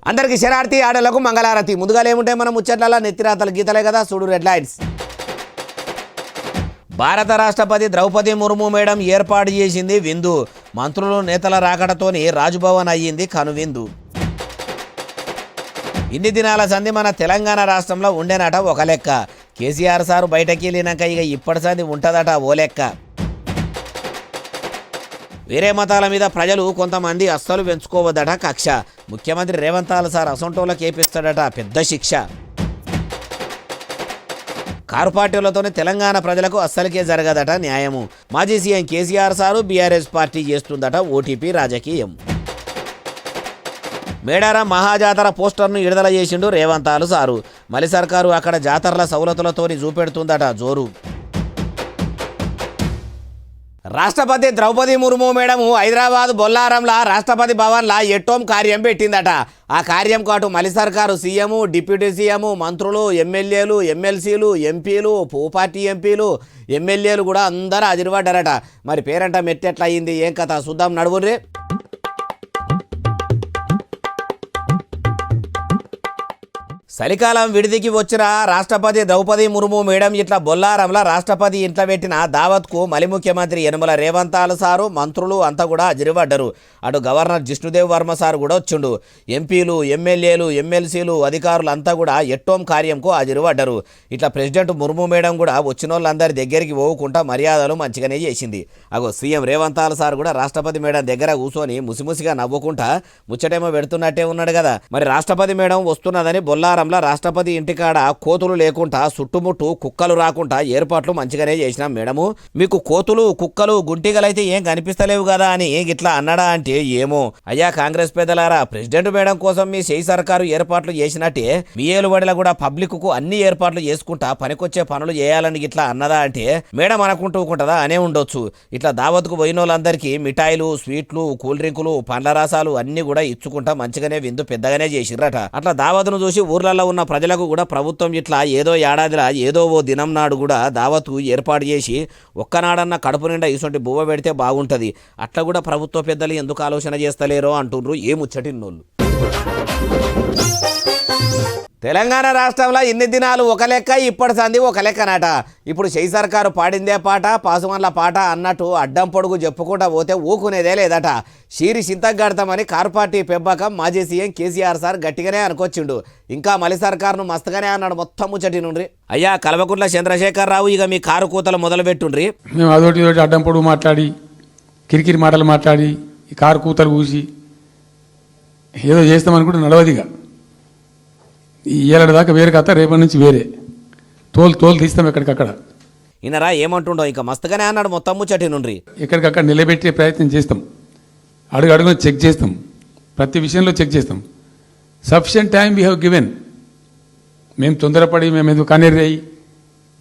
అందరికి శరార్థి ఆడలకు మంగళారతి. ముందుగా ఏముంటాయి మనం ముచ్చట్ల నెత్తిరాతలు గీతలే కదా, చూడు రెడ్ లైన్స్. భారత రాష్ట్రపతి ద్రౌపది ముర్ము మేడం ఏర్పాటు చేసింది విందు. మంత్రులు నేతల రాకడతోని రాజ్భవన్ అయ్యింది కనువిందు. ఇన్ని దినాల సంధి మన తెలంగాణ రాష్ట్రంలో ఉండేనట ఒక లెక్క. కేసీఆర్ సారు బయటకి వెళ్ళినాక ఇక ఇప్పటి సంధి ఉంటుందట ఓ లెక్క. వేరే మతాల మీద ప్రజలు కొంతమంది అస్సలు పెంచుకోవద్దట కక్ష. ముఖ్యమంత్రి రేవంత్ సార్ అసొంటోళ్ళకి ఏపిస్తాడట పెద్ద శిక్ష. కారు పార్టీలతోనే తెలంగాణ ప్రజలకు అస్సలకే జరగదట న్యాయము. మాజీ CM KCR sir BRS party చేస్తుందట ఓటీపీ రాజకీయం. మేడారం మహాజాతర పోస్టర్ను విడుదల చేసిండు రేవంత్ సారు. మలి సర్కారు అక్కడ జాతరల సౌలతులతోని చూపెడుతుందట జోరు. రాష్ట్రపతి ద్రౌపది ముర్ము మేడం హైదరాబాద్ బొల్లారంలా రాష్ట్రపతి భవన్లా ఎట్టోం కార్యం పెట్టిందట. ఆ కార్యం కాటు మలి సర్కారు సీఎం, డిప్యూటీ సీఎం, మంత్రులు, ఎమ్మెల్యేలు, ఎమ్మెల్సీలు, ఎంపీలు, పార్టీ ఎంపీలు, ఎమ్మెల్యేలు కూడా అందరూ అదిరిపడ్డారట. మరి పేరంట మెట్టెట్లా అయింది ఏం కథ చూద్దాం నడువుర్రే. చలికాలం విడిదికి వచ్చిన రాష్ట్రపతి ద్రౌపది ముర్ము మేడం ఇట్లా బొల్లారంలో రాష్ట్రపతి ఇంట్లో పెట్టిన దావత్కు మలి ముఖ్యమంత్రి యనమల రేవంత్ సారు, మంత్రులు అంతా కూడా అజిరిపడ్డారు. అటు గవర్నర్ జిష్ణుదేవ్ వర్మ సారు కూడా వచ్చిండు. ఎంపీలు, ఎమ్మెల్యేలు, ఎమ్మెల్సీలు, అధికారులు అంతా కూడా ఎట్టోం కార్యంకు అజిరిపడ్డారు. ఇట్లా ప్రెసిడెంట్ ముర్ము మేడం కూడా వచ్చిన వాళ్ళందరి దగ్గరికి పోకుండా మర్యాదలు మంచిగానే చేసింది. అగో సీఎం రేవంత్ సార్ కూడా రాష్ట్రపతి మేడం దగ్గర కూర్చొని ముసిముసిగా నవ్వుకుంటా ముచ్చటేమో పెడుతున్నట్టే ఉన్నాడు కదా. మరి రాష్ట్రపతి మేడం వస్తున్నదని బొల్లారం రాష్ట్రపతి ఇంటికాడ కోతులు లేకుండా చుట్టుముట్టు కుక్కలు రాకుండా ఏర్పాట్లు మంచిగానే చేసినాం మేడము. మీకు కోతులు, కుక్కలు, గుంటిగలైతే ఏం కనిపిస్తలేవు కదా అని ఇట్లా అన్నాడా అంటే ఏమో. అయ్యా కాంగ్రెస్ పెద్దలారా, ప్రెసిడెంట్ మేడం కోసం మీ చేయి సర్కారు ఏర్పాట్లు చేసినట్టే మీ ఏలుబడిలో కూడా పబ్లిక్ కు అన్ని ఏర్పాట్లు చేసుకుంటా పనికొచ్చే పనులు చేయాలని ఇట్లా అన్నదా అంటే మేడం అనుకుంటూకుంటదా అనే ఉండొచ్చు. ఇట్లా దావత్కు పోయిన వాళ్ళందరికీ మిఠాయిలు, స్వీట్లు, కూల్ డ్రింకులు, పండ్ల రసాలు అన్ని కూడా ఇచ్చుకుంటా మంచిగానే విందు పెద్దగానే చేసిర్రట. అట్లా దావత్ను చూసి ఊర్లలో ఉన్న ప్రజలకు కూడా ప్రభుత్వం ఇట్లా ఏదో ఏడాదిలా ఏదో ఓ దినం నాడు కూడా దావతు ఏర్పాటు చేసి ఒక్కనాడన్న కడుపు నిండా ఇసొంటి బువ్వ పెడితే బాగుంటుంది. అట్లా కూడా ప్రభుత్వ పెద్దలు ఎందుకు ఆలోచన చేస్తలేరో అంటుండ్రు ఏ ముచ్చటిన్నోళ్ళు. తెలంగాణ రాష్ట్రంలో ఇన్ని దినాలు ఒక లెక్క, ఇప్పటి సంది ఒక లెక్కనట. ఇప్పుడు చేయి సర్కారు పాడిందే పాట, పాసుమన్ల పాట అన్నట్టు అడ్డం పొడుగు చెప్పుకుంటా పోతే ఊకునేదే లేదట. షీరి చింతగడతామని కారు పార్టీ పెంపకం మాజీ సీఎం కేసీఆర్ సార్ గట్టిగానే అనుకొచ్చిండు. ఇంకా మలి సర్కారును మస్తుగానే అన్నాడు మొత్తం ముచ్చటి నుండ్రి. అయ్యా కల్వకుంట్ల చంద్రశేఖర్ రావు ఇక మీ కారు కూతలు మొదలు పెట్టుండ్రి. మేము అదొకటి అడ్డం పొడుగు మాట్లాడి కిరికిరి మాటలు మాట్లాడి ఈ కారు కూతలు కూసి ఏదో చేస్తామనుకుంటే నడవదిగా. ఈ ఏడాది దాకా వేరే కథ, రేపటి నుంచి వేరే తోలు తీస్తాం ఎక్కడికక్కడ. ఈయనరా ఏమంటుండో ఇంకా మస్తుగానే అన్నాడు మొత్తం ముచ్చటి నుండ్రి. ఎక్కడికక్కడ నిలబెట్టే ప్రయత్నం చేస్తాం, అడుగున చెక్ చేస్తాం, ప్రతి విషయంలో చెక్ చేస్తాం. Sufficient time we have given. మేము తొందరపడి మేము ఎందుకు కన్నెర్రయ్యి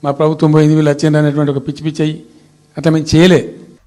మా ప్రభుత్వం పోయింది వీళ్ళు వచ్చింది అనేటువంటి ఒక పిచ్చి అయ్యి అట్లా మేము చేయలే.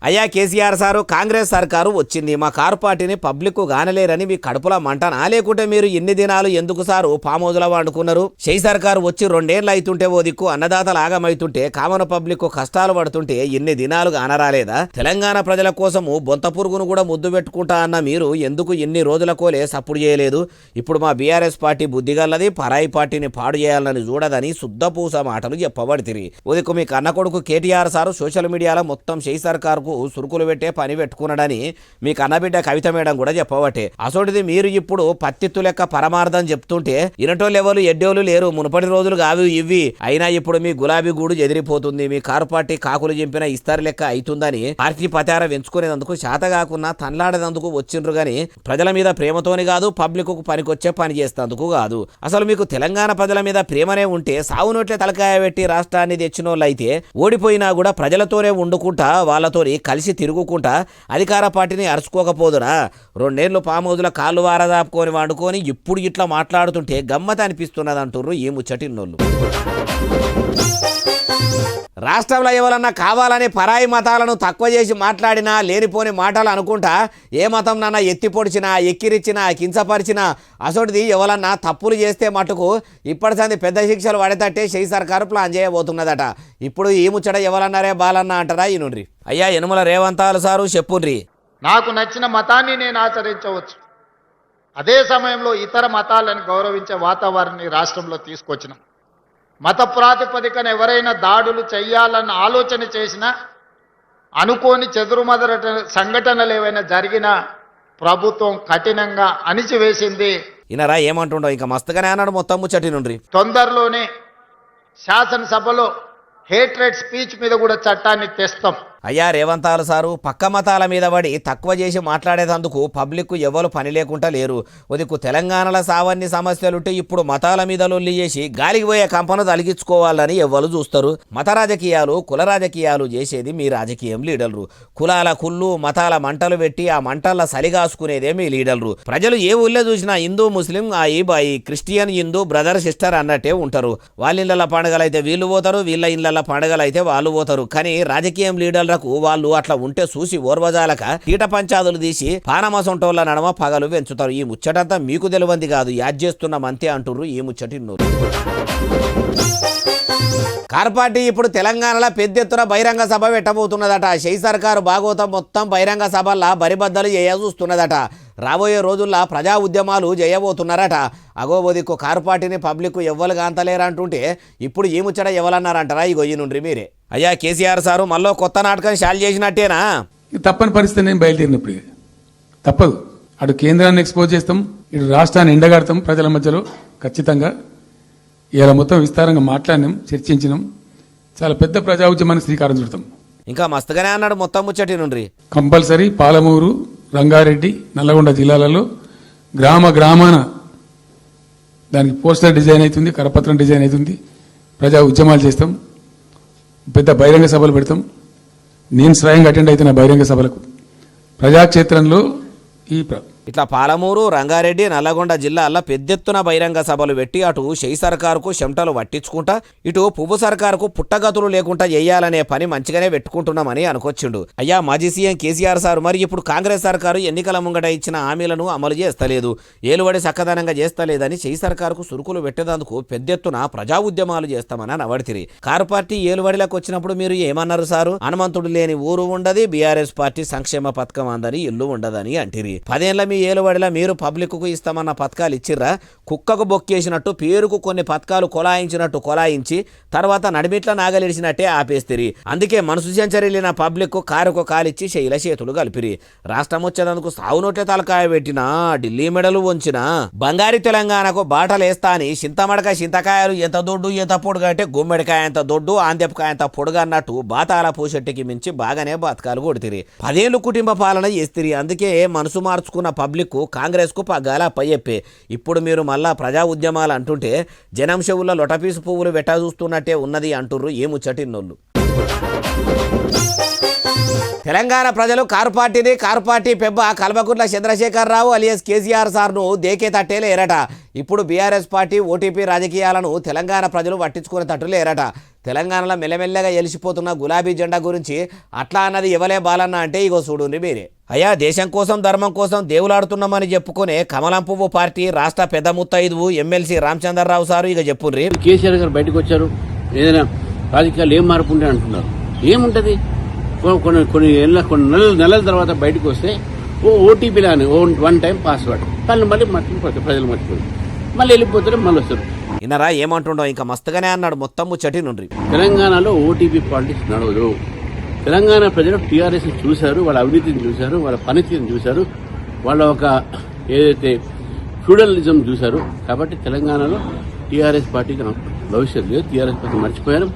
అయ్యా కేసీఆర్ సారు, కాంగ్రెస్ సర్కారు వచ్చింది, మా కారు పార్టీని పబ్లిక్ గానలేరని మీ కడుపులా మంటనా? లేకుంటే మీరు ఎన్ని దినాలు ఎందుకు సారు ఫామ్ హౌజ్లో వండుకున్నారు? చేయి సర్కారు వచ్చి 2 ఏళ్ళు అవుతుంటే ఓ దిక్కు అన్నదాతలు ఆగమైతుంటే కామన్ పబ్లిక్ కష్టాలు పడుతుంటే ఎన్ని దినాలుగా అనరాలేదా? తెలంగాణ ప్రజల కోసము బొంత పురుగును కూడా ముద్దు పెట్టుకుంటా అన్న మీరు ఎందుకు ఎన్ని రోజుల కోలే సప్పుడు చేయలేదు? ఇప్పుడు మా బీఆర్ఎస్ పార్టీ బుద్ధిగల్లది, పరాయి పార్టీని పాడు చేయాలని చూడదని శుద్ధపూస మాటలు చెప్పబడితిరి. ఓ దిక్కు మీ కన్న కొడుకు కేటీఆర్ సారు సోషల్ మీడియాలో మొత్తం చేయి సర్కారు సురుకులు పెట్టే పని పెట్టుకున్నాడని మీ కన్నబిడ్డ కవిత మేడం కూడా చెప్పబట్టే. అసోటిది మీరు ఇప్పుడు పత్తిత్తు లెక్క పరమార్థం చెప్తుంటే ఇనటోళ్ళు ఎవరు ఎడ్డోళ్ళు లేరు. మునుపటి రోజులు కావి ఇవి. అయినా ఇప్పుడు మీ గులాబీ గూడు ఎదిరిపోతుంది. మీ కారు పార్టీ కాకులు చింపిన ఇస్తారు లెక్క అవుతుందని పార్టీ పతార వెంచుకునేందుకు శాత కాకుండా తన్లాడేందుకు వచ్చిండ్రు గాని ప్రజల మీద ప్రేమతోని కాదు, పబ్లిక్ కు పనికొచ్చే పని చేస్తేందుకు కాదు. అసలు మీకు తెలంగాణ ప్రజల మీద ప్రేమనే ఉంటే సావునోట్లే తలకాయ పెట్టి రాష్ట్రాన్ని తెచ్చినోళ్ళైతే ఓడిపోయినా కూడా ప్రజలతోనే వండుకుంటా వాళ్ళతో కలిసి తిరుగుకుంటా అధికార పార్టీని అరుచుకోకపోదురా? 2 ఏళ్ళు ఫామ్ హౌజ్లో కాళ్ళు వారదాపుకొని వండుకొని ఇప్పుడు ఇట్లా మాట్లాడుతుంటే గమ్మత అనిపిస్తున్నది అంటుర్రు ఈ ముచ్చటిన్నోళ్ళు. రాష్ట్రంలో ఎవరన్నా కావాలని పరాయి మతాలను తక్కువ చేసి మాట్లాడినా లేనిపోని మాటలు అనుకుంటా ఏ మతం నన్న ఎత్తి పొడిచినా ఎక్కిరిచ్చినా కించపరిచినా అసోటిది ఎవరన్నా తప్పులు చేస్తే మటుకు ఇప్పటిసంది పెద్ద శిక్షలు పడేటట్టే షెయి సర్కారు ప్లాన్ చేయబోతున్నదట. ఇప్పుడు ఈ ముచ్చట ఎవరన్నారే బాలన్న అంటారా ఈనుండ్రి. అయ్యా యనుమల రేవంతాలు సారు చెప్పుండ్రి. నాకు నచ్చిన మతాన్ని నేను ఆచరించవచ్చు, అదే సమయంలో ఇతర మతాలను గౌరవించే వాతావరణాన్ని రాష్ట్రంలో తీసుకొచ్చినాం. మత ప్రాతిపదికన ఎవరైనా దాడులు చేయాలన్న ఆలోచన చేసినా, అనుకోని చెదురుమదర సంఘటనలు ఏవైనా జరిగినా ప్రభుత్వం కఠినంగా అణిచివేసింది. ఈయనరా ఏమంటుండో ఇంకా మస్తుగానే అన్నాడు మొత్తం ముచ్చటి నుండ్రి. తొందరలోనే శాసనసభలో హేట్రెడ్ స్పీచ్ మీద కూడా చట్టాన్ని తెస్తాం. అయ్యా రేవంతాలు సారు పక్క మతాల మీద పడి తక్కువ చేసి మాట్లాడేటందుకు పబ్లిక్ ఎవరు పని లేకుండా లేరు. ఉదికు తెలంగాణలో సావన్ని సమస్యలుంటే ఇప్పుడు మతాల మీద లొల్లి చేసి గాలికి పోయే కంపను తలిగించుకోవాలని ఎవ్వరు చూస్తారు. మత రాజకీయాలు కుల రాజకీయాలు చేసేది మీ రాజకీయం లీడర్లు. కులాల కుళ్ళు మతాల మంటలు పెట్టి ఆ మంటల్లో సలిగాసుకునేదే మీ లీడర్లు. ప్రజలు ఏ ఊళ్ళో చూసినా హిందూ ముస్లిం ఆయి బాయి క్రిస్టియన్ హిందూ బ్రదర్ సిస్టర్ అన్నట్టే ఉంటారు. వాళ్ళ ఇళ్ళ పండుగలైతే వీళ్ళు పోతారు, వీళ్ళ ఇళ్ళ పండుగలైతే వాళ్ళు పోతారు. కానీ రాజకీయం లీడర్లకు వాళ్ళు అట్లా ఉంటే చూసి ఓర్వజాలక కీట పంచాదులు తీసి పానమసంటోళ్ళ నడమ పగలు పెంచుతారు. ఈ ముచ్చటంతా మీకు తెలియంది కాదు, యాద్ చేస్తున్నాం అంతే అంటుర్రు ఈ ముచ్చటి. కార్ పార్టీ ఇప్పుడు తెలంగాణలో పెద్ద ఎత్తున బహిరంగ సభ పెట్టబోతున్నదట. షెయి సర్కారు భాగవతం మొత్తం బహిరంగ సభల్లో బరిబద్దలు చూస్తున్నదట. రాబోయే రోజుల్లో ప్రజా ఉద్యమాలు చేయబోతున్నారట. అగోబోదిక్కు కారు పార్టీని పబ్లిక్ ఎవ్వరు కాంతలేరంటుంటే ఇప్పుడు ఈ ముచ్చట ఎవరన్నారంటారా ఈ గొయ్యి నుండి మీరే. అయ్యా కేసీఆర్ సారు మళ్ళీ కొత్త నాటకం షాల్ చేసినట్టేనా? తప్పని పరిస్థితి నేను బయలుదేరినప్పుడు తప్పదు. అటు కేంద్రాన్ని ఎక్స్పోజ్ చేస్తాం, ఇటు రాష్ట్రాన్ని ఎండగడతాం ప్రజల మధ్యలో ఖచ్చితంగా. ఇలా మొత్తం విస్తారంగా మాట్లాడినాం, చర్చించినాం. చాలా పెద్ద ప్రజా ఉద్యమాన్ని శ్రీకారం చుడతాం. ఇంకా మస్తుగానే అన్నాడు మొత్తం ముచ్చటి నుండి. కంపల్సరీ పాలమూరు రంగారెడ్డి నల్లగొండ జిల్లాలలో గ్రామాన దానికి పోస్టర్ డిజైన్ అవుతుంది, కరపత్రం డిజైన్ అవుతుంది. ప్రజా ఉద్యమాలు చేస్తాం, పెద్ద బహిరంగ సభలు పెడతాం. నేను స్వయంగా అటెండ్ అవుతున్న బహిరంగ సభలకు ప్రజాక్షేత్రంలో ఇట్లా పాలమూరు రంగారెడ్డి నల్లగొండ జిల్లాల్లో పెద్దెత్తున బహిరంగ సభలు పెట్టి అటు షెయి సర్కారుకు చెమటలు పట్టించుకుంటా ఇటు పువ్వు సర్కారుకు పుట్టగతులు లేకుండా చేయాలనే పని మంచిగానే పెట్టుకుంటున్నామని అనుకొచ్చిండు. అయ్యా మాజీ సీఎం కేసీఆర్ సార్ మరి ఇప్పుడు కాంగ్రెస్ సర్కారు ఎన్నికల ముంగట ఇచ్చిన హామీలను అమలు చేస్తలేదు, ఏలుబడి చక్కదనంగా చేస్తలేదని షెయి సర్కారుకు సురుకులు పెట్టేందుకు పెద్దెత్తున ప్రజా ఉద్యమాలు చేస్తామని నవడితిరి. కారు పార్టీ ఏలుబడిలోకి వచ్చినప్పుడు మీరు ఏమన్నారు సారు? హనుమంతుడు లేని ఊరు ఉండదు, బీఆర్ఎస్ పార్టీ సంక్షేమ పథకం అందని ఇల్లు ఉండదని అంటిరి. 10 ఏళ్ల మీ ఏలుబడిలా మీరు పబ్లిక్కు ఇస్తామన్న పథకాలు ఇచ్చిర్రా? కుక్కకు బొక్కేసినట్టు పేరుకు కొన్ని పథకాలు కొలాయించినట్టు కొలాయించి తర్వాత నడిమిట్ల నాగలిడిచినట్టే ఆపేస్తిరి. అందుకే మనసు చెంచరిల్లిన పబ్లిక్ కారుకు కాలిచ్చి శైల చేతులు కలిపిరి. రాష్ట్రం వచ్చేందుకు సావునోట్లే తలకాయ పెట్టినా ఢిల్లీ మెడలు వంచినా బంగారి తెలంగాణకు బాటలేస్తా అని చింతమడక చింతకాయలు ఎంత దొడ్డు ఎంత పొడుగా అంటే గుమ్మడికాయ ఎంత దొడ్డు ఆందెపకాయ ఎంత పొడుగా అన్నట్టు బాతాల పూసెట్టికి మించి బాగానే బతకాలు కొడితిరి. 10 ఏళ్ళు కుటుంబ పాలన చేస్తిరి. అందుకే మనసు మార్చుకున్న పబ్లిక్ కాంగ్రెస్ కు పగ్గాల పయ్యప్పే. ఇప్పుడు మీరు మళ్ళా ప్రజా ఉద్యమాలు అంటుంటే జనం చెవుల్లో లొటపీసు పువ్వులు వెట్ట చూస్తున్నట్టే ఉన్నది అంటుర్రు ఏ ముచ్చటిన్నోళ్ళు. తెలంగాణ ప్రజలు కారు పార్టీ పెబ్బ కల్వకుంట్ల చంద్రశేఖర్ రావు అలియస్ కేసీఆర్ సార్ను దేకే తట్టేలేరట. ఇప్పుడు బీఆర్ఎస్ పార్టీ ఓటీపీ రాజకీయాలను తెలంగాణ ప్రజలు పట్టించుకునేటట్టు లేరట. తెలంగాణలో మెల్లమెల్లగా ఎలిసిపోతున్న గులాబీ జెండా గురించి అట్లా అన్నది ఎవలే బాలన్న అంటే ఇగో చూడుండి మీరే. అయ్యా దేశం కోసం ధర్మం కోసం దేవులాడుతున్నామని చెప్పుకునే కమలం పువ్వు పార్టీ రాష్ట్ర పెద్ద ముత్తైదువు ఎమ్మెల్సీ రామచంద్రరావు సారు ఇక చెప్పుండ్రి. కేసీఆర్ గారు బయటకు వచ్చారు, ఏదైనా రాజకీయాలు ఏం మార్పు ఉంటే అంటున్నారు. ఏముంటది? కొన్ని నెలల తర్వాత బయటకు వస్తే ఓటీపీ లాని 1 టైం పాస్వర్డ్ వాళ్ళు మళ్ళీ మర్చిపోతారు, ప్రజలు మర్చిపోతారు, మళ్ళీ వెళ్ళిపోతారు, మళ్ళీ వస్తారు. ఇన్నరా ఏమంటుండో ఇంకా మస్తుగానే అన్నాడు మొత్తం ముచ్చటి నుండి. తెలంగాణలో ఓటీపీ పాలిటిక్స్ నడవదు. తెలంగాణ ప్రజలు టీఆర్ఎస్ చూశారు, వాళ్ళ అవినీతిని చూశారు, వాళ్ళ పనితీరుని చూశారు, వాళ్ళ ఒక ఏదైతే ఫ్యూడలిజం చూశారు. కాబట్టి తెలంగాణలో టీఆర్ఎస్ పార్టీకి భవిష్యత్తు లేదు. టీఆర్ఎస్ పార్టీ మర్చిపోయారు.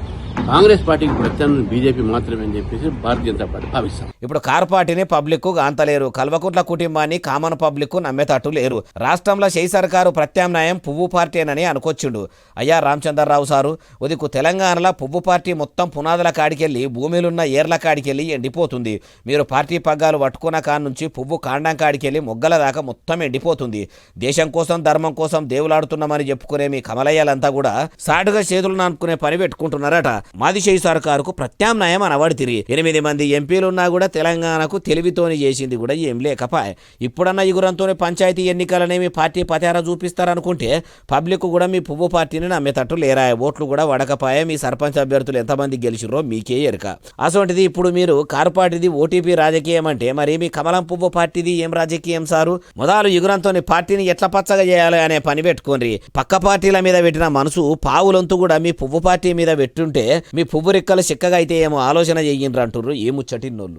కాంగ్రెస్ పార్టీకి ప్రత్యామ్నాయం బీజేపీ మాత్రమే అని చెప్పేసి భారతీయ జనతా పార్టీ భావిస్తాం. ఇప్పుడు కారు పార్టీని పబ్లిక్ గాంతలేరు, కల్వకుంట్ల కుటుంబాన్ని కామన్ పబ్లిక్ నమ్మేటట్టు లేరు. రాష్ట్రంలో షై సర్కారు ప్రత్యామ్నాయం పువ్వు పార్టీనని అనుకొచ్చిండు. అయ్యా రామచంద్రరావు సారు, ఉదికు తెలంగాణలో పువ్వు పార్టీ మొత్తం పునాదుల కాడికెళ్ళి భూమిలున్న ఏర్ల కాడికెళ్ళి ఎండిపోతుంది. మీరు పార్టీ పగ్గాలు పట్టుకున్న కాడి నుంచి పువ్వు కాండం కాడికెళ్ళి మొగ్గల దాకా మొత్తం ఎండిపోతుంది. దేశం కోసం ధర్మం కోసం దేవులాడుతున్నామని చెప్పుకునే మీ కమలయ్యలంతా కూడా సాటుగా చేతులు నానుకునే పని పెట్టుకుంటున్నారట. మాది షై సర్కారుకు ప్రత్యామ్నాయం అనబడితిరి. 8 మంది ఎంపీలున్నా కూడా తెలంగాణకు తెలివితోని చేసింది కూడా ఏం లేకపాయ్. ఇప్పుడన్నా ఇగురంతోనే పంచాయతీ ఎన్నికలనేమి పార్టీ పతారా చూపిస్తారనుకుంటే పబ్లిక్ కూడా మీ పువ్వు పార్టీని నమ్మేటట్టు లేరా. ఓట్లు కూడా వడకపాయే. మీ సర్పంచ్ అభ్యర్థులు ఎంతమంది గెలిచిరో మీకే ఎరుక. అసోంటిది ఇప్పుడు మీరు కారు పార్టీది ఓటీపీ రాజకీయం అంటే మరి మీ కమలం పువ్వు పార్టీది ఏం రాజకీయం సారు? మొదలు ఇగురంతోని పార్టీని ఎట్లా పచ్చగా చేయాలి అనే పని పెట్టుకోండి. పక్క పార్టీల మీద పెట్టిన మనసు పావులంతు కూడా మీ పువ్వు పార్టీ మీద పెట్టుంటే మీ పువ్వు రెక్కలు చిక్కగా అయితే ఏమో ఆలోచన చెయ్యిండ్రు అంటుర్రు ఏ ముచ్చటిన్నోళ్ళు.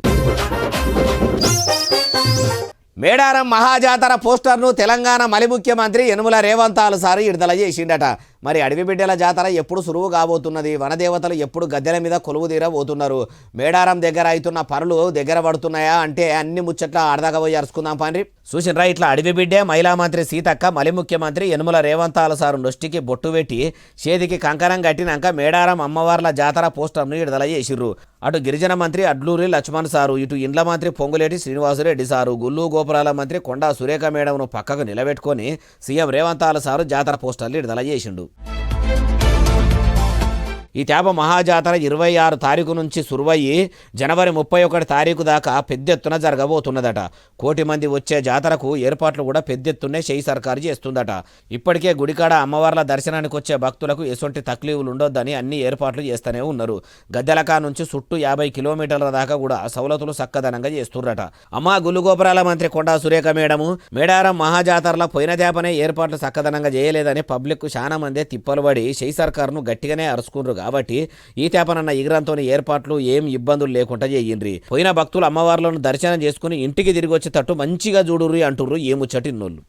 మేడారం మహాజాతర పోస్టర్ను తెలంగాణ మలి ముఖ్యమంత్రి యనుమల రేవంతాలు సారు విడుదల చేసిండట. మరి అడవి బిడ్డల జాతర ఎప్పుడు సురువు కాబోతున్నది? వనదేవతలు ఎప్పుడు గద్దెల మీద కొలువు తీరబోతున్నారు? మేడారం దగ్గర అవుతున్న పనులు దగ్గర పడుతున్నాయా అంటే అన్ని ముచ్చట్ల ఆడదాకా పోయి అరుచుకుందాం పండ్రి. చూసినరా ఇట్లా అడవి బిడ్డే మహిళా మంత్రి సీతక్క మలి ముఖ్యమంత్రి యనుమల రేవంతాలు సారు నొష్టికి బొట్టు పెట్టి చేతికి కంకణం కట్టినాక మేడారం అమ్మవార్ల జాతర పోస్టర్ను విడుదల చేసిర్రు. అటు గిరిజన మంత్రి అడ్లూరి లక్ష్మణ్ సారు, ఇటు ఇండ్ల మంత్రి పొంగులేటి శ్రీనివాసరెడ్డి సారు, గుళ్ళు గోపురాల మంత్రి కొండా సురేఖ మేడంను పక్కకు నిలబెట్టుకొని సీఎం రేవంతాలు సారు జాతర పోస్టర్లు విడుదల చేసిండు. ఈ తేప మహాజాతర 26 తారీఖు నుంచి సురువయ్యి జనవరి 31 తారీఖు దాకా పెద్ద ఎత్తున జరగబోతున్నదట. 1 కోటి మంది వచ్చే జాతరకు ఏర్పాట్లు కూడా పెద్ద ఎత్తునే షై సర్కారు చేస్తుందట. ఇప్పటికే గుడికాడ అమ్మవార్ల దర్శనానికి వచ్చే భక్తులకు ఎసొంటి తక్లీవులు ఉండొద్దని అన్ని ఏర్పాట్లు చేస్తూనే ఉన్నారు. గద్దెలకా నుంచి చుట్టూ 50 కిలోమీటర్ల దాకా కూడా సౌలతులు చక్కదనంగా చేస్తుర్రట. అమ్మ గుళ్ళు గోపురాల మంత్రి కొండా సురేఖ మేడము మేడారం మహాజాతరలో పోయిన తేపనే ఏర్పాట్లు చక్కదనంగా చేయలేదని పబ్లిక్ చాలా మందే తిప్పలు పడి షై సర్కారును గట్టిగానే అరుచుకున్నారు. కాబట్టి ఈ తేపనన్న ఇగురంతోని ఏర్పాట్లు ఏం ఇబ్బందులు లేకుండా చేయండ్రి. పోయిన భక్తులు అమ్మవార్లను దర్శనం చేసుకుని ఇంటికి తిరిగి వచ్చేటట్టు మంచిగా చూడుర్రి అంటుర్రు ఏ ముచ్చటిన్నోళ్ళు.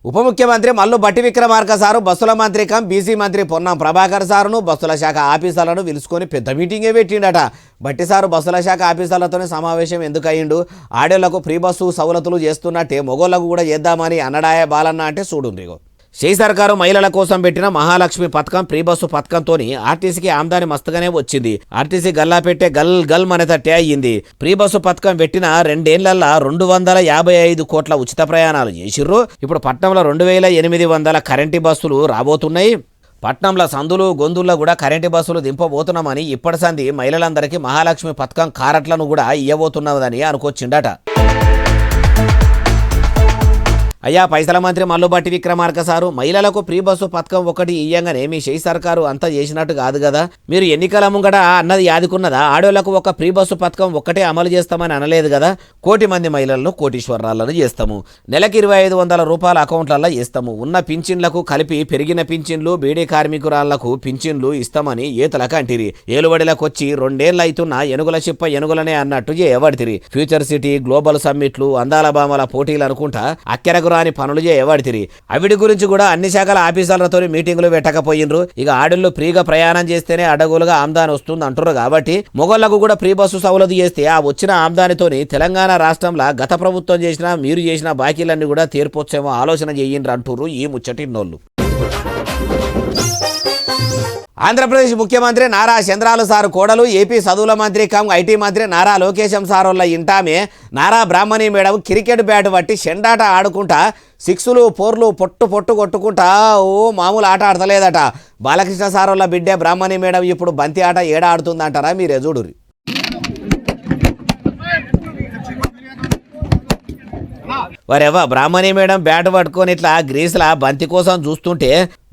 ఉప ముఖ్యమంత్రి మల్లు బట్టి విక్రమార్క సారు బస్సుల మంత్రి కం బీసీ మంత్రి పొన్నం ప్రభాకర్ సారును బస్సుల శాఖ ఆఫీసర్లను పిలుచుకొని పెద్ద మీటింగే పెట్టిండట. బట్టి సారు బస్సుల శాఖ ఆఫీసర్లతోనే సమావేశం ఎందుకు అయ్యిండు? ఆడోళ్లకు ఫ్రీ బస్సు సౌలతులు చేస్తున్నట్టే మొగోళ్లకు కూడా చేద్దామని అన్నడాయ బాలన్న అంటే చూడుండ్రిగో. షై సర్కారు మహిళల కోసం పెట్టిన మహాలక్ష్మి పథకం ఫ్రీ బస్సు పథకంతో ఆర్టీసీకి ఆమ్దాని మస్తుగానే వచ్చింది. ఆర్టీసీ గల్లా పెట్టే గల్ మనతట్టే అయ్యింది. ఫ్రీ బస్సు పథకం పెట్టిన 2 ఏళ్లల్లా 255 కోట్ల ఉచిత ప్రయాణాలు చేసిర్రు. ఇప్పుడు పట్నంలో 2800 కరెంటు బస్సులు రాబోతున్నాయి. పట్నంలో సందులు గొంతుల్లో కూడా కరెంటు బస్సులు దింపబోతున్నామని ఇప్పటి సంది మహిళలందరికీ మహాలక్ష్మి పథకం కారట్లను కూడా ఇవ్వబోతున్నదని అనుకొచ్చిండట. అయ్యా పైసల మంత్రి మల్లు బట్టి విక్రమార్క సారు మహిళలకు ఫ్రీ బస్సు పథకం ఒకటి ఇయ్యంగానే మీ షై సర్కారు అంతా చేసినట్టు కాదు కదా. మీరు ఎన్నికల ముంగట అన్నది యాదుకున్నదా? ఆడోళ్లకు ఒక ఫ్రీ బస్సు పథకం ఒక్కటే అమలు చేస్తామని అనలేదు కదా. 1 కోటి మంది మహిళలను కోటీశ్వరాలను చేస్తాము. నెలకి 2500 రూపాయల అకౌంట్లలో ఇస్తాము. ఉన్న పింఛన్లకు కలిపి పెరిగిన పింఛన్లు బీడీ కార్మికురాళ్లకు పింఛన్లు ఇస్తామని ఏతలకు అంటిరి. ఏలుబడిలకు వచ్చి 2 ఏళ్ళు అవుతున్న ఎనుగుల చిప్ప ఎనుగులనే అన్నట్టు చేయబడితిరి. ఫ్యూచర్ సిటీ గ్లోబల్ సమ్మిట్లు అందాల బామల పోటీలు అనుకుంటా అక్కెరకు రాని పనులు చేయబడితిరి. అవిడి గురించి కూడా అన్ని శాఖల ఆఫీసర్లతో మీటింగులు పెట్టకపోయినరు. ఇక ఆడళ్ళు ఫ్రీగా ప్రయాణం చేస్తేనే అడగులుగా ఆమ్దాని వస్తుంది అంటారు. కాబట్టి మొగళ్లకు కూడా ఫ్రీ బస్సు సౌలతు చేస్తే ఆ వచ్చిన ఆమ్దానితోని తెలంగాణ రాష్ట్రంలో గత ప్రభుత్వం చేసిన మీరు చేసిన బాకీలన్నీ కూడా తీర్పొచ్చేమో ఆలోచన చేయండి అంటుర్రు ఈ ముచ్చటిన్నోళ్ళు. ఆంధ్రప్రదేశ్ ముఖ్యమంత్రి నారా చంద్రాలు సారు కోడలు ఏపీ చదువుల మంత్రి కమ్ ఐటీ మంత్రి నారా లోకేశం సారోళ్ళ ఇంటామే నారా బ్రాహ్మణి మేడం క్రికెట్ బ్యాట్ పట్టి షెండాట ఆడుకుంటా 6లు 4లు పొట్టు కొట్టుకుంటా మామూలు ఆట ఆడతలేదట. బాలకృష్ణ సారోళ్ళ బిడ్డే బ్రాహ్మణి మేడం ఇప్పుడు బంతి ఆట ఏడ ఆడుతుందంటారా మీరే చూడురి. వరేవా బ్రాహ్మణి మేడం బ్యాట్ పట్టుకొని ఇట్లా గ్రీస్లా బంతి కోసం చూస్తుంటే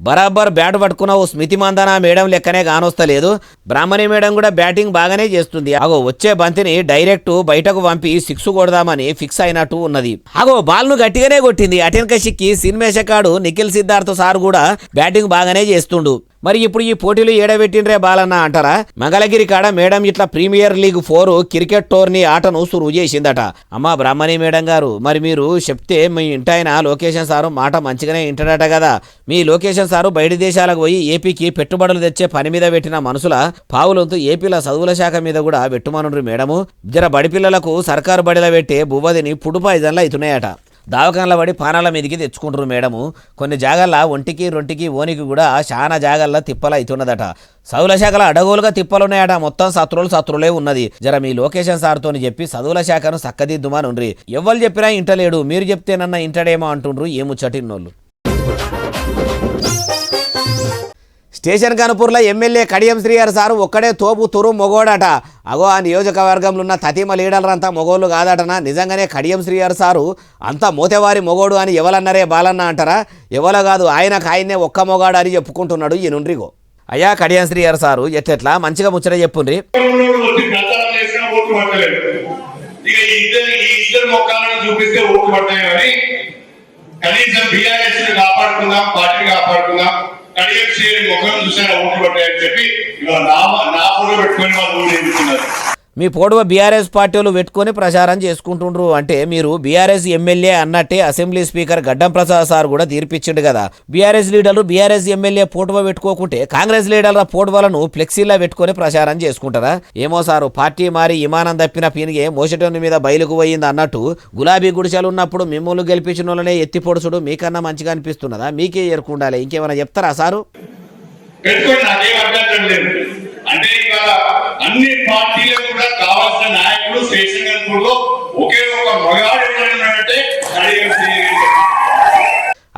బరాబర్ బ్యాట్ పట్టుకున్న ఓ స్మితి మందన మేడం లెక్కనే కానొస్తలేదు. బ్రాహ్మణి మేడం కూడా బ్యాటింగ్ బాగానే చేస్తుంది. అగో వచ్చే బంతిని డైరెక్ట్ బయటకు పంపి 6 కొడదామని ఫిక్స్ అయినట్టు ఉన్నది. అగో బాల్ను గట్టిగానే కొట్టింది. అటెన్క సిక్కి సినిమేషకాడు నిఖిల్ సిద్ధార్థ్ సార్ కూడా బ్యాటింగ్ బాగానే చేస్తుండు. మరి ఇప్పుడు ఈ పోటీలు ఏడబెట్టిండ్రే బాలన్న అంటారా? మంగళగిరి కాడ మేడం ఇట్లా ప్రీమియర్ లీగ్ 4 క్రికెట్ టోర్నీ ఆటను సురువు చేసిందట. అమ్మా బ్రాహ్మణి మేడం గారు, మరి మీరు చెప్తే మీ ఇంటాయన లోకేషన్ సారు మాట మంచిగానే ఇంటాడట కదా. మీ లోకేషన్ సారు బయట దేశాలకు పోయి ఏపీకి పెట్టుబడులు తెచ్చే పని మీద పెట్టిన మనుషుల పావులంతు ఏపీల చదువుల శాఖ మీద కూడా పెట్టుమనుండ్రి మేడము. జర బడి పిల్లలకు సర్కారు బడిలో పెట్టే బువ్వదిని ఫుడ్ పాయిజన్లు అవుతున్నాయట. దావకాన్ల పడి పానాల మీదకి తెచ్చుకుంటారు మేడము. కొన్ని జాగల్లో ఒంటికి రొంటికి ఓనికి కూడా చాలా జాగల్లో తిప్పలు అవుతున్నదట. చదువుల శాఖలో అడగోలుగా తిప్పలున్నాయట. మొత్తం శత్రులే ఉన్నది. జర మీ లోకేషన్ సార్తో చెప్పి చదువుల శాఖను సక్కదిద్దుమని ఉండ్రి. ఎవ్వరు చెప్పినా ఇంటలేడు, మీరు చెప్తేనన్నా ఇంటడేమో అంటుండ్రు ఏముచ్చటిన్నోళ్ళు. స్టేషన్ కనుపూర్లో ఎమ్మెల్యే కడియం శ్రీహర్ సారు ఒక్కడే తోపు తురు మొగోడట. అగో ఆ నియోజకవర్గంలో ఉన్న తతిమ లీడర్లంతా మొగోళ్ళు కాదటనా? నిజంగానే కడియం శ్రీహర్ సారు అంతా మోతేవారి మొగోడు అని ఎవలన్నారే బాలన్న అంటారా? ఎవలో కాదు, ఆయననే ఒక్క మొగాడు అని చెప్పుకుంటున్నాడు ఈ నుండ్రిగో. అయ్యా కడియం శ్రీహర్ సారు ఎట్లా మంచిగా ముచ్చట చెప్పుండ్రి. కనీసం బీఆర్ఎస్ కాపాడుకుందాం, పార్టీ కాపాడుకుందాం, కడియం శ్రీహరి ముఖం చూసారా ఓట్లు పడ్డాయని చెప్పి నా ఫోటో పెట్టుకుని వాళ్ళు ఓట్లు వేయించుకున్నారు. మీ పోడువ బీఆర్ఎస్ పార్టీ వాళ్ళు పెట్టుకొని ప్రచారం చేసుకుంటుండ్రు అంటే మీరు బీఆర్ఎస్ ఎమ్మెల్యే అన్నట్టే అసెంబ్లీ స్పీకర్ గడ్డం ప్రసాద్ సార్ కూడా తీర్పిచ్చిండు కదా. బీఆర్ఎస్ లీడర్లు బీఆర్ఎస్ ఎమ్మెల్యే పోటువ పెట్టుకోకుంటే కాంగ్రెస్ లీడర్ల పోటువలను ఫ్లెక్సీలా పెట్టుకొని ప్రచారం చేసుకుంటారా? ఏమో సారు, పార్టీ మారి ఇమానం తప్పిన పీనిగే మోసటోని మీద బయలుకు పోయింది అన్నట్టు గులాబీ గుడిసెలు ఉన్నప్పుడు మిమ్మల్ని గెలిపించిన వాళ్ళనే ఎత్తి పొడుచుడు మీకన్నా మంచిగా అనిపిస్తున్నదా? మీకే ఎరుకుండాలి. ఇంకేమైనా చెప్తారా సారు? అంటే ఇవాళ అన్ని పార్టీలకు కూడా కావాల్సిన నాయకుడు శేషంగన్పూర్లో ఒకే ఒక మగాడు ఎవరంటే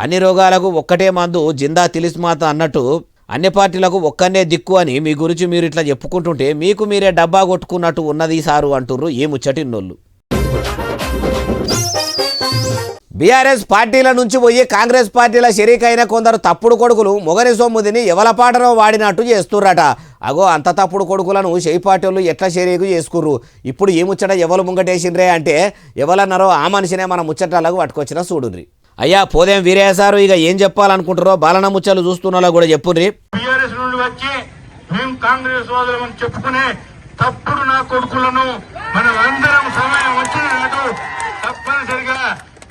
అన్ని రోగాలకు ఒక్కటే మందు జిందా తిలిస్మాత అన్నట్టు అన్ని పార్టీలకు ఒక్కనే దిక్కు అని మీ గురించి మీరు ఇట్లా చెప్పుకుంటుంటే మీకు మీరే డబ్బా కొట్టుకున్నట్టు ఉన్నది సారు అంటుర్రు ఈ ముచ్చటిన్నోళ్ళు. బీఆర్ఎస్ పార్టీల నుంచి పోయి కాంగ్రెస్ పార్టీల షరీకైన కొందరు తప్పుడు కొడుకులు మొగరి సొమ్ముదిని ఎవల పాటలో వాడినట్టు చేస్తుర్రట. అగో అంత తప్పుడు కొడుకులను షెయి పార్టీలు ఎట్లా షరీకు చేసుకుర్రు. ఇప్పుడు ఈ ముచ్చట ఎవరు ముంగటేసిండ్రే అంటే ఎవరన్నారో ఆ మనిషినే మన ముచ్చటాలకు పట్టుకొచ్చిన చూడుర్రి. అయ్యా పోదేం వీరయ్య సారు ఇక ఏం చెప్పాలనుకుంటారో బాలన ముచ్చలు చూస్తున్నా కూడా చెప్పుర్రి. బీఆర్ఎస్ నుండి వచ్చి మేము కాంగ్రెస్ వాదులమని చెప్పుకునే తప్పుడు నా కొడుకులను మనం అందరం సమయం వచ్చిన నాడు తప్పనిసరిగా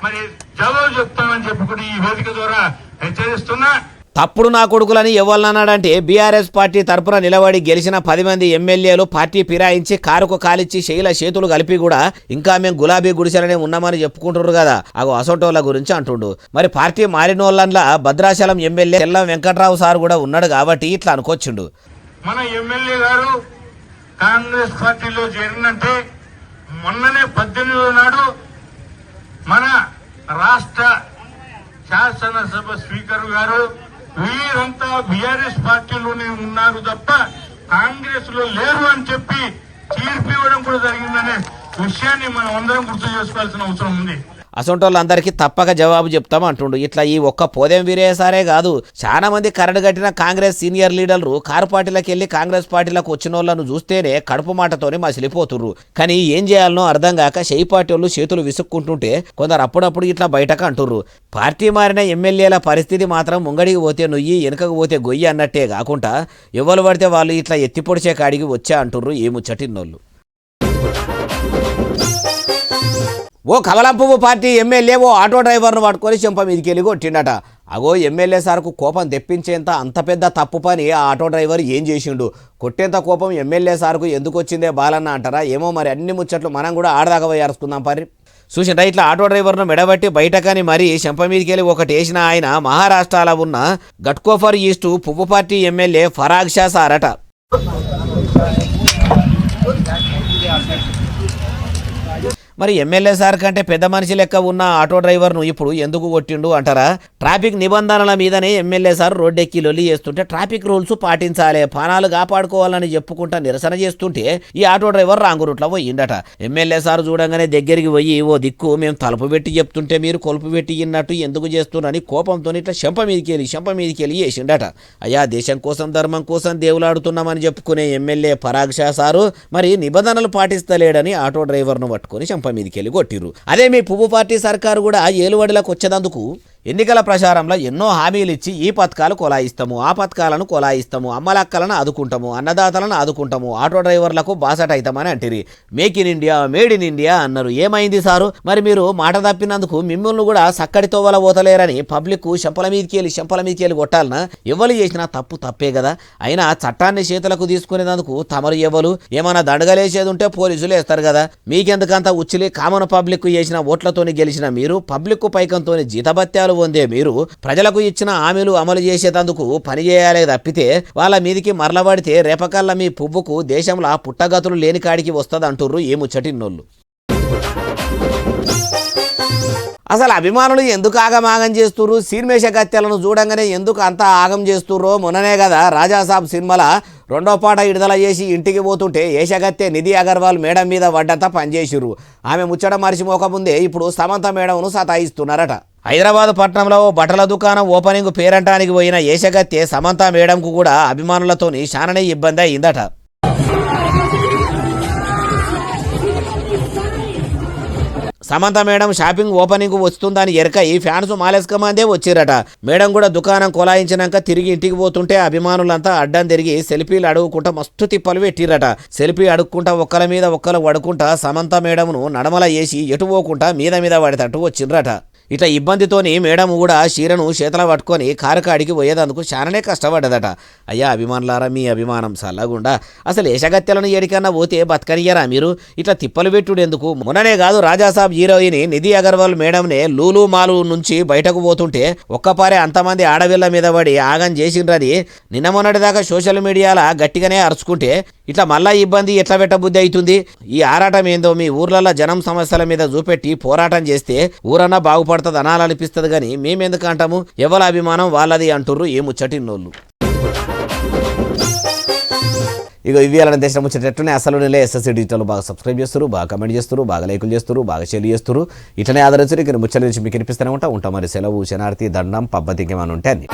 మరి జవాబు చెప్తామని చెప్పుకుని ఈ వేదిక ద్వారా హెచ్చరిస్తున్నా. తప్పుడు నా కొడుకులని ఎవరన్నాడంటే బీఆర్ఎస్ పార్టీ తరపున నిలబడి గెలిచిన 10 మంది ఎమ్మెల్యేలు పార్టీ ఫిరాయించి కారుకు కాలిచ్చి శైల చేతులు కలిపి కూడా ఇంకా మేము గులాబీ గుడిసెలనే ఉన్నామని చెప్పుకుంటున్నారు కదా. అగో అసోటోళ్ళ గురించి అంటుండు. మరి పార్టీ మారినోళ్ళ భద్రాచలం ఎమ్మెల్యే తెల్లం వెంకట్రావు సార్ కూడా ఉన్నాడు కాబట్టి ఇట్లా అనుకొచ్చిండు. మన ఎమ్మెల్యే గారు కాంగ్రెస్ పార్టీలో చేరినంటే మొన్ననే 18 నాడు మన రాష్ట్ర శాసనసభ స్పీకర్ గారు వీరంతా బీఆర్ఎస్ పార్టీలోనే ఉన్నారు తప్ప కాంగ్రెస్ లో లేరు అని చెప్పి తీర్పు ఇవ్వడం కూడా జరిగిందనే విషయాన్ని మనం అందరం గుర్తు చేసుకోవాల్సిన అవసరం ఉంది. అసొంటోళ్ళందరికీ తప్పక జవాబు చెప్తాం అంటుండు. ఇట్లా ఈ ఒక్క పోదేం వీరయ్య సారే కాదు, చాలా మంది కరడు కట్టిన కాంగ్రెస్ సీనియర్ లీడర్లు కారు పార్టీలకు వెళ్ళి కాంగ్రెస్ పార్టీలకు వచ్చిన వాళ్ళను చూస్తేనే కడుపు మాటతోనే మసిలిపోతుర్రు. కానీ ఏం చేయాలనో అర్థం కాక షెయి పార్టీ వాళ్ళు చేతులు విసుక్కుంటుంటే కొందరు అప్పుడప్పుడు ఇట్లా బయటకు అంటుర్రు. పార్టీ మారిన ఎమ్మెల్యేల పరిస్థితి మాత్రం ముంగడికి పోతే నొయ్యి వెనకకు పోతే గొయ్యి అన్నట్టే కాకుండా ఎవరు పడితే వాళ్ళు ఇట్లా ఎత్తిపొడిచే కాడికి వచ్చా అంటుర్రు ఏ ముచ్చటిన్నోళ్ళు. ఓ కమలంపువ్వు పార్టీ ఎమ్మెల్యే ఓ ఆటో డ్రైవర్ను పట్టుకొని చెంప మీదకి వెళ్ళి కొట్టిండట. అగో ఎమ్మెల్యే సార్కు కోపం తెప్పించేంత అంత పెద్ద తప్పు పని ఆ ఆటో డ్రైవర్ ఏం చేసిండు? కొట్టేంత కోపం ఎమ్మెల్యే సార్కు ఎందుకు వచ్చిందే బాలన్న అంటారా? ఏమో మరి అన్ని ముచ్చట్లు మనం కూడా ఆడదాకా పోయి అరుచుకుందాం పరి. చూసిండ్రా ఇట్లా ఆటో డ్రైవర్ను మెడబట్టి బయటకని మరీ చెంప మీదకి వెళ్ళి ఒకటి వేసిన ఆయన మహారాష్ట్రలో ఉన్న గట్కోఫర్ ఈస్టు పువ్వు పార్టీ ఎమ్మెల్యే ఫరాగ్ షా సారట. మరి ఎమ్మెల్యే సార్ కంటే పెద్ద మనిషి లెక్క ఉన్న ఆటో డ్రైవర్ను ఇప్పుడు ఎందుకు కొట్టిండు అంటారా? ట్రాఫిక్ నిబంధనల మీదనే ఎమ్మెల్యే సార్ రోడ్డెక్కి లొల్లి చేస్తుంటే ట్రాఫిక్ రూల్స్ పాటించాలి, ప్రాణాలు కాపాడుకోవాలని చెప్పుకుంటా నిరసన చేస్తుంటే ఈ ఆటో డ్రైవర్ రాంగు రూట్లో పోయిండట. ఎమ్మెల్యే సార్ చూడంగానే దగ్గరికి పోయి ఓ దిక్కు మేము తలుపు పెట్టి చెప్తుంటే మీరు కొలుపు పెట్టి ఇన్నట్టు ఎందుకు చేస్తున్నారని కోపంతో ఇట్లా చెంప మీదకి వెళ్ళి వేసిండట. అయ్యా దేశం కోసం ధర్మం కోసం దేవులాడుతున్నామని చెప్పుకునే ఎమ్మెల్యే ఫరాగ్ షా సారు మరి నిబంధనలు పాటిస్తలేడని ఆటో డ్రైవర్ను పట్టుకొని మీదకెళ్ళి కొట్టిర్రు. అదే మీ పువ్వు పార్టీ సర్కారు కూడా ఏలువడిలకు వచ్చేదందుకు ఎన్నికల ప్రచారంలో ఎన్నో హామీలు ఇచ్చి ఈ పథకాలు కొలాయిస్తాము, ఆ పథకాలను కొలాయిస్తాము, అమ్మలక్కలను ఆదుకుంటాము, అన్నదాతలను ఆదుకుంటాము, ఆటో డ్రైవర్లకు బాసట అవుతామని అంటిరి. Make in India, made in India అన్నారు. ఏమైంది సారు? మరి మీరు మాట తప్పినందుకు మిమ్మల్ని కూడా సక్కడి తోవల పోతలేరని పబ్లిక్ చెంపల మీదకి కొట్టాలనా? ఎవరు చేసినా తప్పు తప్పే కదా. అయినా చట్టాన్ని చేతులకు తీసుకునేందుకు తమరు ఎవరు ఏమైనా దండగలేసేది ఉంటే పోలీసులు వేస్తారు కదా. మీకెందుకంత ఉచ్చిలి? కామన్ పబ్లిక్ చేసిన ఓట్లతోని గెలిచిన మీరు, పబ్లిక్ పైకంతోని జీతభత్యాలు పొందే మీరు, ప్రజలకు ఇచ్చిన హామీలు అమలు చేసేందుకు పని చేయాలే తప్పితే వాళ్ళ మీదికి మరలబడితే రేపకల్లా మీ పువ్వుకు దేశంలో పుట్టగతులు లేని కాడికి వస్తుంది అంటుర్రు ఈ ముచ్చటిన్నోళ్ళు. అసలు అభిమానులు ఎందుకు ఆగమాగం చేస్తుర్రు? సీన్మేష గత్యాలను చూడంగానే ఎందుకు అంత ఆగం చేస్తుర్రో మొన్ననే కదా రాజాసాబ్ సినిమాల 2వ పాట విడుదల చేసి ఇంటికి పోతుంటే ఏషగత్తె నిధి అగర్వాల్ మేడం మీద పడ్డంతా పనిచేసిర్రు. ఆమె ముచ్చట మరిచిపోకముందే ఇప్పుడు సమంత మేడంను సతాయిస్తున్నారట. హైదరాబాద్ పట్టణంలో బట్టల దుకాణం ఓపెనింగ్ పేరంటానికి పోయిన ఏషగత్తె సమంత మేడంకు కూడా అభిమానులతోని చాలానే ఇబ్బంది అయిందట. సమంత మేడం షాపింగ్ ఓపెనింగ్ వస్తుందని ఎరకై ఫ్యాన్స్ మాలేసుకమందే వచ్చిరట. మేడం కూడా దుకాణం కొలాయించినాక తిరిగి ఇంటికి పోతుంటే అభిమానులంతా అడ్డం తిరిగి సెల్ఫీలు అడుగుకుంటా మస్తు తిప్పలు పెట్టిరట. సెల్ఫీ అడుక్కుంటా ఒక్కల మీద ఒక్కలు పడుకుంటా సమంత మేడంను నడమల వేసి ఎటు పోకుండా మీద పడేటట్టు వచ్చిండ్రట. ఇట్లా ఇబ్బందితోని మేడం కూడా చీరను చేతల పట్టుకొని కారుకాడికి పోయేదందుకు చాలానే కష్టపడ్డదట. అయ్యా అభిమానులారా, మీ అభిమానం సల్లగుండా అసలు ఏషగత్తెలను ఏడికన్నా పోతే బతకనియరా మీరు? ఇట్లా తిప్పలు పెట్టుడెందుకు? మొన్ననే కాదు రాజాసాబ్ హీరోయిన్ నిధి అగర్వాల్ మేడంనే లూలు మాలు నుంచి బయటకు పోతుంటే ఒక్కపారే అంతమంది ఆడవిళ్ళ మీద పడి ఆగం చేసిండ్రని నిన్న మొన్నటిదాకా సోషల్ మీడియాలో గట్టిగానే అరుచుకుంటే ఇట్లా మళ్ళా ఇబ్బంది ఎట్లా పెట్టబుద్ధి అవుతుంది? ఈ ఆరాటం ఏందో మీ ఊర్లలో జనం సమస్యల మీద చూపెట్టి పోరాటం చేస్తే ఊరన్నా బాగుపడుతుంది అనాలనిపిస్తుంది కానీ మేమెందుకు అంటాము? ఎవరి అభిమానం వాళ్ళది అంటుర్రు ఏ ముచ్చటిన్నోళ్ళు. ఇక ఇవి అలాంటి దేశం ముచ్చటనే అసలు ఎస్ఎస్సీ డిజిటల్ బాగా సబ్స్క్రైబ్ చేస్తారు, బాగా కమెంట్ చేస్తారు, బాగా లైకులు చేస్తారు, బాగా షేర్ చేస్తారు. ఇట్లనే ఆదరించారు. ఇక ముచ్చట నుంచి మీకు వినిపిస్తూనే ఉంటాం. మరి సెలవు, శనార్థి, దండం, పబ్బతికేమని ఉంటే అన్ని.